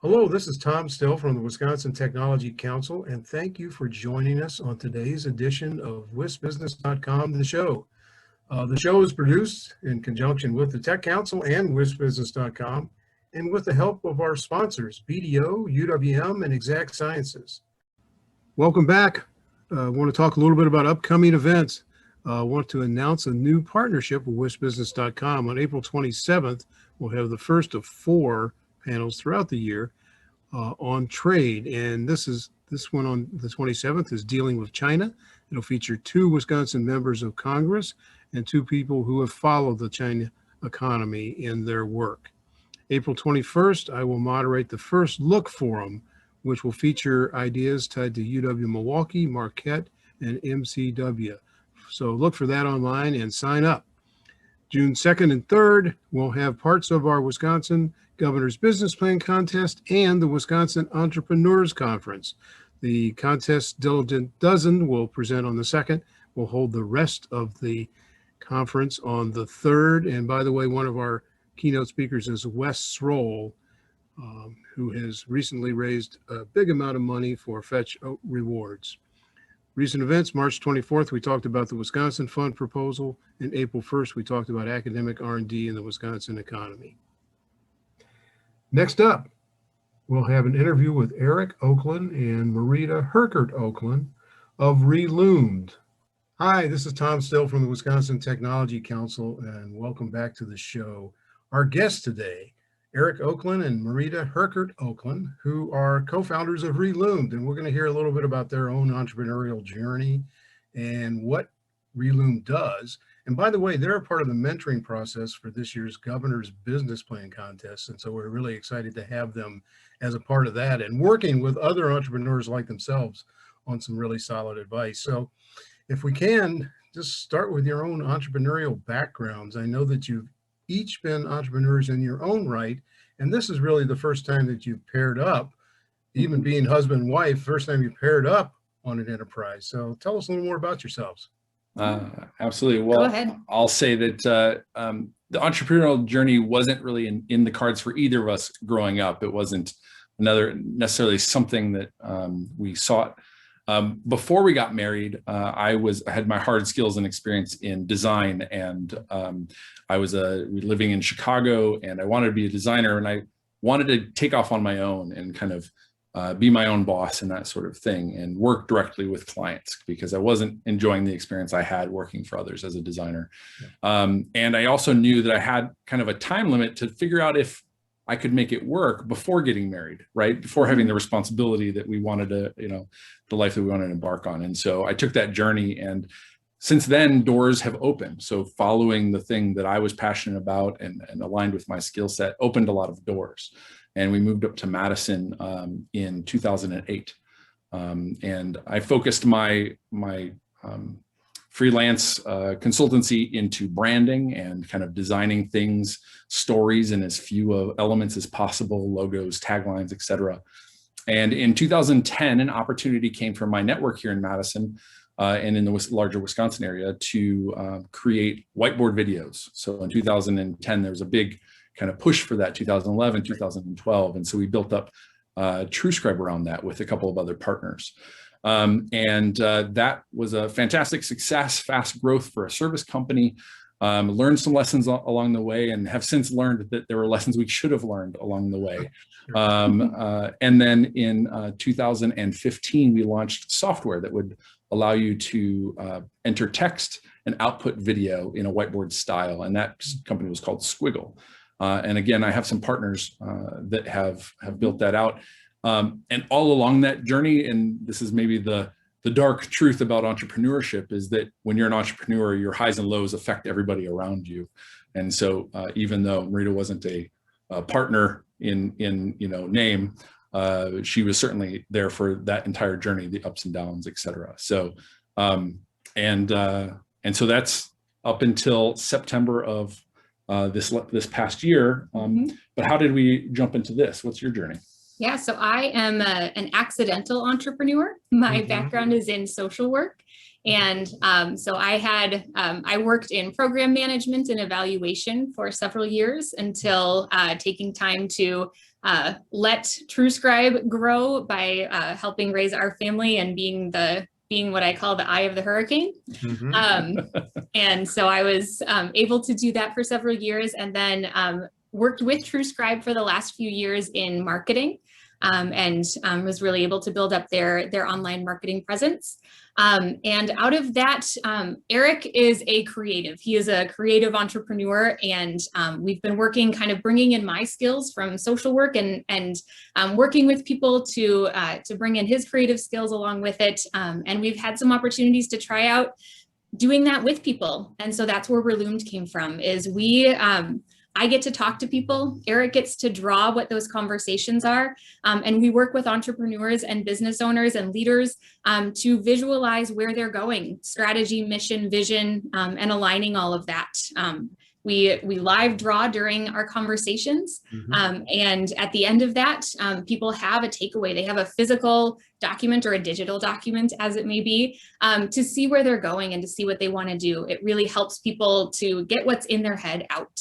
Hello, this is Tom Still from the Wisconsin Technology Council, and thank you for joining us on today's edition of WisBusiness.com, the show. The show is produced in conjunction with the Tech Council and WisBusiness.com, and with the help of our sponsors, BDO, UWM, and Exact Sciences. Welcome back. I want to talk a little bit about upcoming events. I want to announce a new partnership with WisBusiness.com. On April 27th, we'll have the first of 4 panels throughout the year on trade, and this one on the 27th is dealing with China. It'll feature 2 Wisconsin members of Congress and 2 people who have followed the China economy in their work. April 21st, I will moderate the First Look Forum, which will feature ideas tied to UW-Milwaukee, Marquette, and MCW. So look for that online and sign up. June 2nd and 3rd, we'll have parts of our Wisconsin Governor's Business Plan Contest and the Wisconsin Entrepreneurs Conference. The contest Diligent Dozen will present on the 2nd. We'll hold the rest of the conference on the 3rd. And by the way, one of our keynote speakers is Wes Sroll, who has recently raised a big amount of money for Fetch Rewards. Recent events, March 24th, we talked about the Wisconsin Fund proposal, and April 1st, we talked about academic R&D in the Wisconsin economy. Next up, we'll have an interview with Eric Oakland and Marita Herkert Oakland of Relumed. Hi, this is Tom Still from the Wisconsin Technology Council, and welcome back to the show. Our guests today, Eric Oakland and Marita Herkert Oakland, who are co-founders of Relumed, and we're going to hear a little bit about their own entrepreneurial journey and what Relumed does. And by the way, they're a part of the mentoring process for this year's Governor's Business Plan Contest, and so we're really excited to have them as a part of that and working with other entrepreneurs like themselves on some really solid advice. So if we can, just start with your own entrepreneurial backgrounds. I know that you've each been entrepreneurs in your own right, and this is really the first time that you've paired up, even being husband and wife, first time you paired up on an enterprise. So tell us a little more about yourselves. Absolutely. Well, Go ahead. I'll say that the entrepreneurial journey wasn't really in the cards for either of us growing up. It wasn't necessarily something that we sought. Before we got married, I had my hard skills and experience in design, and I was living in Chicago, and I wanted to be a designer, and I wanted to take off on my own and kind of be my own boss and that sort of thing, and work directly with clients because I wasn't enjoying the experience I had working for others as a designer. Yeah. And I also knew that I had kind of a time limit to figure out if I could make it work before getting married, right? Before having the responsibility that we wanted to, the life that we wanted to embark on. And so I took that journey, and since then doors have opened. So following the thing that I was passionate about and aligned with my skill set opened a lot of doors. And we moved up to Madison in 2008. And I focused my freelance consultancy into branding and kind of designing things, stories, in as few elements as possible, logos, taglines, etc. And in 2010, an opportunity came from my network here in Madison and in the larger Wisconsin area to create whiteboard videos. So in 2010, there was a big kind of push for that, 2011, 2012. And so we built up TrueScribe around that with a couple of other partners. That was a fantastic success, fast growth for a service company. Learned some lessons along the way, and have since learned that there were lessons we should have learned along the way. And then in 2015, we launched software that would allow you to enter text and output video in a whiteboard style. And that company was called Squiggle. And again, I have some partners that have built that out. And all along that journey, and this is maybe the dark truth about entrepreneurship, is that when you're an entrepreneur, your highs and lows affect everybody around you. And so even though Marita wasn't a partner in name, she was certainly there for that entire journey, the ups and downs, et cetera. So and so that's up until September of this past year. But how did we jump into this? What's your journey? Yeah, so I am an accidental entrepreneur. My background is in social work, And so I worked in program management and evaluation for several years until taking time to let TrueScribe grow by helping raise our family and being what I call the eye of the hurricane. And so I was able to do that for several years, and then worked with TrueScribe for the last few years in marketing, and was really able to build up their online marketing presence. And out of that, Eric is a creative. He is a creative entrepreneur, and we've been working, kind of bringing in my skills from social work and working with people to bring in his creative skills along with it. And we've had some opportunities to try out doing that with people. And so that's where Relumed came from, is I get to talk to people, Eric gets to draw what those conversations are, and we work with entrepreneurs and business owners and leaders to visualize where they're going, strategy, mission, vision, and aligning all of that. We live draw during our conversations, and at the end of that, people have a takeaway. They have a physical document or a digital document, as it may be, to see where they're going and to see what they want to do. It really helps people to get what's in their head out.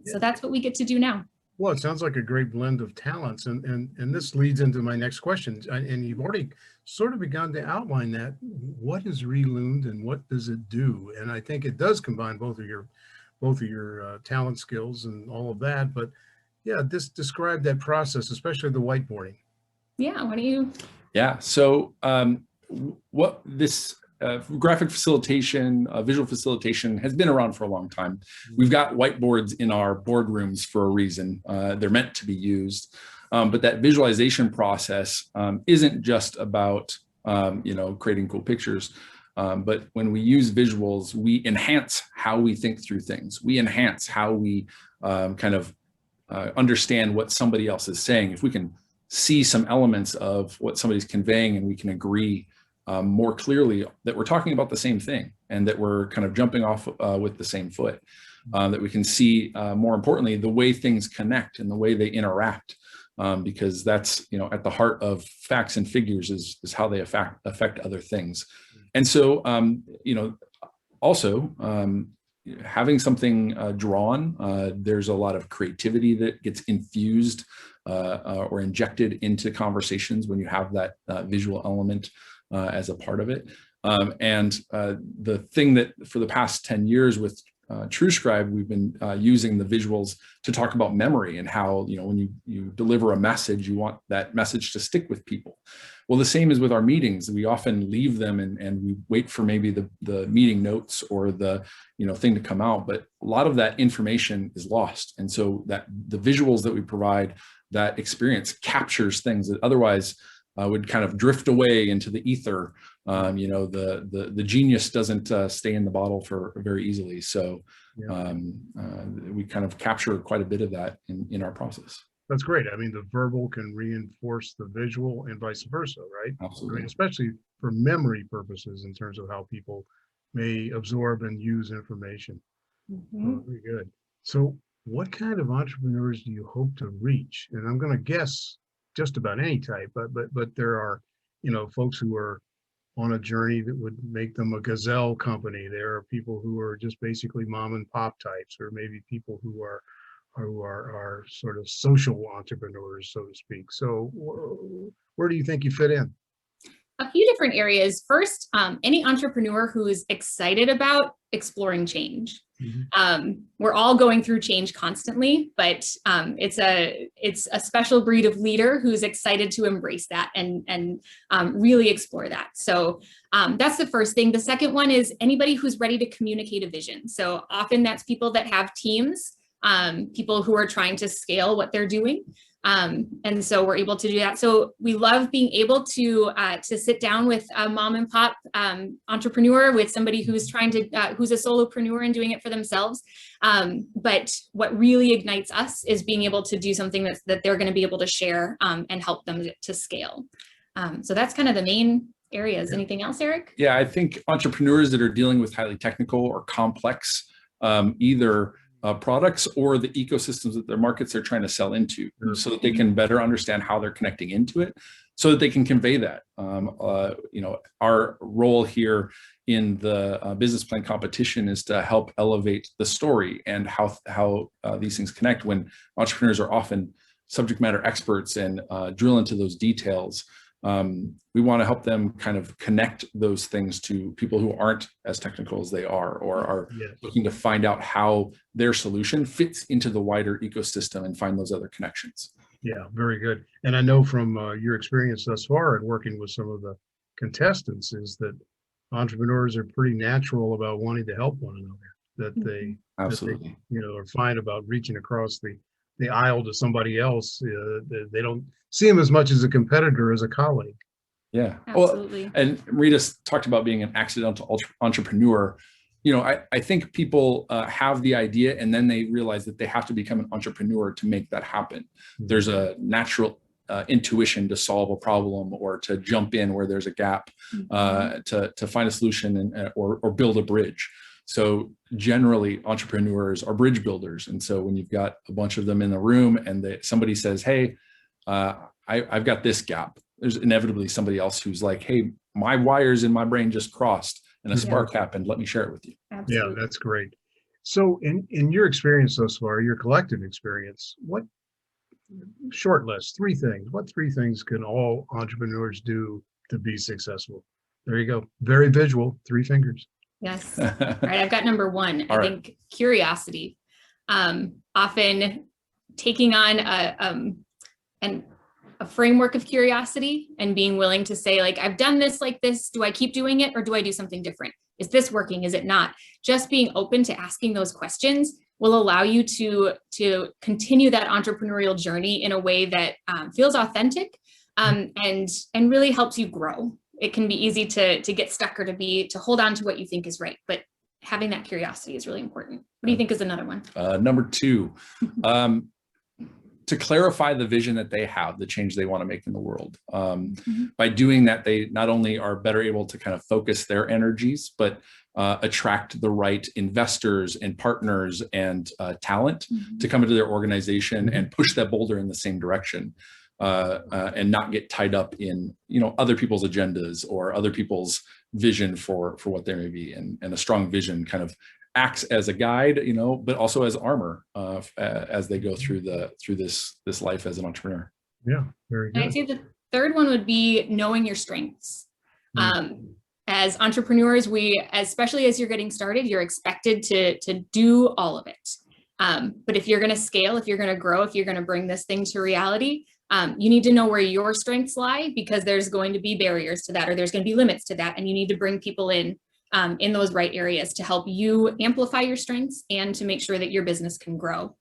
So that's what we get to do now. Well, it sounds like a great blend of talents, and this leads into my next question. And you've already sort of begun to outline that. What is Relumed and what does it do? And I think it does combine both of your talent skills and all of that. But yeah, describe that process, especially the whiteboarding. Yeah, why don't you? Yeah, so what this graphic facilitation, visual facilitation has been around for a long time. We've got whiteboards in our boardrooms for a reason. They're meant to be used. But that visualization process isn't just about creating cool pictures. But when we use visuals, we enhance how we think through things. We enhance how we understand what somebody else is saying. If we can see some elements of what somebody's conveying, and we can agree more clearly that we're talking about the same thing and that we're kind of jumping off with the same foot, that we can see, more importantly, the way things connect and the way they interact, because that's, at the heart of facts and figures is how they affect other things. And so, also, having something drawn, there's a lot of creativity that gets infused or injected into conversations when you have that visual element as a part of it. And the thing that for the past 10 years with TrueScribe, we've been using the visuals to talk about memory and how, when you deliver a message, you want that message to stick with people. Well, the same is with our meetings. We often leave them and we wait for maybe the meeting notes or the thing to come out, but a lot of that information is lost. And so that the visuals that we provide, that experience captures things that otherwise would kind of drift away into the ether. The genius doesn't stay in the bottle for very easily. So we kind of capture quite a bit of that in our process. That's great. I mean, the verbal can reinforce the visual and vice versa, right? Absolutely. I mean, especially for memory purposes in terms of how people may absorb and use information. Very good. So what kind of entrepreneurs do you hope to reach? And I'm going to guess just about any type, but there are, folks who are on a journey that would make them a gazelle company. There are people who are just basically mom and pop types, or maybe people who are sort of social entrepreneurs, so to speak. So where do you think you fit in? A few different areas. First, any entrepreneur who is excited about exploring change. We're all going through change constantly, but it's a special breed of leader who's excited to embrace that and really explore that. So that's the first thing. The second one is anybody who's ready to communicate a vision. So often that's people that have teams, people who are trying to scale what they're doing. And so we're able to do that. So we love being able to sit down with a mom and pop entrepreneur, with somebody who's who's a solopreneur and doing it for themselves. But what really ignites us is being able to do something that they're going to be able to share and help them to scale. So that's kind of the main areas. Anything else, Eric? Yeah, I think entrepreneurs that are dealing with highly technical or complex, either products or the ecosystems that their markets are trying to sell into, so that they can better understand how they're connecting into it, so that they can convey that. Our role here in the business plan competition is to help elevate the story and how these things connect, when entrepreneurs are often subject matter experts and drill into those details. We want to help them kind of connect those things to people who aren't as technical as they are, or are looking to find out how their solution fits into the wider ecosystem and find those other connections. Yeah, very good. And I know from your experience thus far at working with some of the contestants is that entrepreneurs are pretty natural about wanting to help one another, that they, Absolutely, are fine about reaching across the aisle to somebody else. They don't see them as much as a competitor as a colleague. Yeah, Absolutely. well, and Marita talked about being an accidental entrepreneur. I think people have the idea and then they realize that they have to become an entrepreneur to make that happen. There's a natural intuition to solve a problem or to jump in where there's a gap, to find a solution or build a bridge. So generally entrepreneurs are bridge builders. And so when you've got a bunch of them in the room and somebody says, hey, I've got this gap, there's inevitably somebody else who's like, hey, my wires in my brain just crossed and a spark happened. Let me share it with you. Absolutely. Yeah, that's great. So in your experience thus far, your collective experience, what short list, what three things can all entrepreneurs do to be successful? There you go. Very visual, 3 fingers. Yes. All right. I've got number one. I All think curiosity. Often taking on a framework of curiosity and being willing to say, like, I've done this like this. Do I keep doing it or do I do something different? Is this working? Is it not? Just being open to asking those questions will allow you to continue that entrepreneurial journey in a way that feels authentic and really helps you grow. It can be easy to get stuck or to hold on to what you think is right, but having that curiosity is really important. What do you think is another one? Number 2, to clarify the vision that they have, the change they want to make in the world. By doing that, they not only are better able to kind of focus their energies, but attract the right investors and partners and talent to come into their organization and push that boulder in the same direction. And not get tied up in, other people's agendas or other people's vision for what they may be. And a strong vision kind of acts as a guide, but also as armor as they go through this life as an entrepreneur. Yeah, very good. And I'd say the third one would be knowing your strengths. As entrepreneurs, especially as you're getting started, you're expected to do all of it. But if you're going to scale, if you're going to grow, if you're going to bring this thing to reality, you need to know where your strengths lie, because there's going to be barriers to that, or there's going to be limits to that. And you need to bring people in those right areas to help you amplify your strengths and to make sure that your business can grow.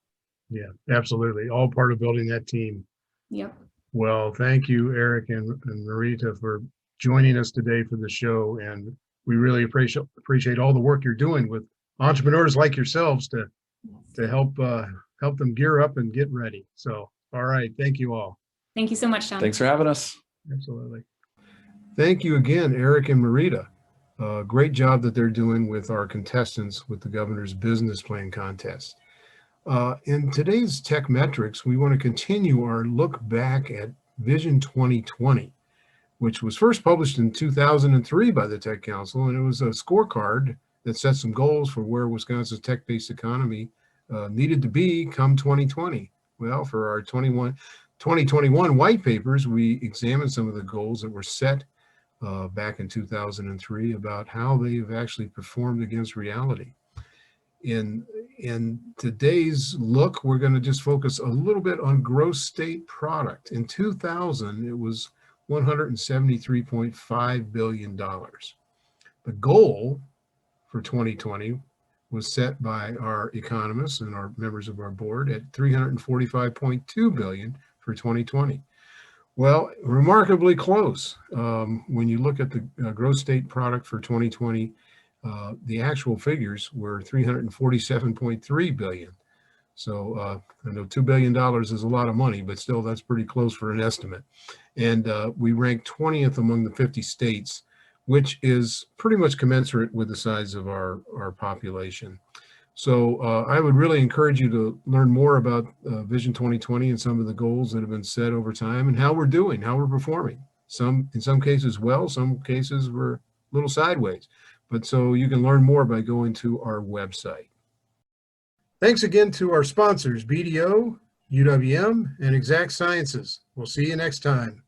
Yeah, absolutely. All part of building that team. Yep. Well, thank you, Eric and Marita, for joining us today for the show. And we really appreciate all the work you're doing with entrepreneurs like yourselves to help them gear up and get ready. So, all right. Thank you all. Thank you so much, Tom. Thanks for having us. Absolutely. Thank you again, Eric and Marita. Great job that they're doing with our contestants with the Governor's Business Plan Contest. In today's Tech Metrics, we want to continue our look back at Vision 2020, which was first published in 2003 by the Tech Council, and it was a scorecard that set some goals for where Wisconsin's tech-based economy needed to be come 2020. Well, for our 2021 white papers, we examined some of the goals that were set back in 2003 about how they've actually performed against reality. In today's look, we're going to just focus a little bit on gross state product. In 2000, it was $173.5 billion. The goal for 2020 was set by our economists and our members of our board at $345.2 billion for 2020. Well, remarkably close. When you look at the gross state product for 2020, the actual figures were $347.3 billion. So I know $2 billion is a lot of money, but still that's pretty close for an estimate. And we ranked 20th among the 50 states, which is pretty much commensurate with the size of our population. So I would really encourage you to learn more about Vision 2020 and some of the goals that have been set over time and how we're doing, how we're performing. In some cases well, some cases we're a little sideways. but so you can learn more by going to our website. Thanks again to our sponsors, BDO, UWM, and Exact Sciences. We'll see you next time.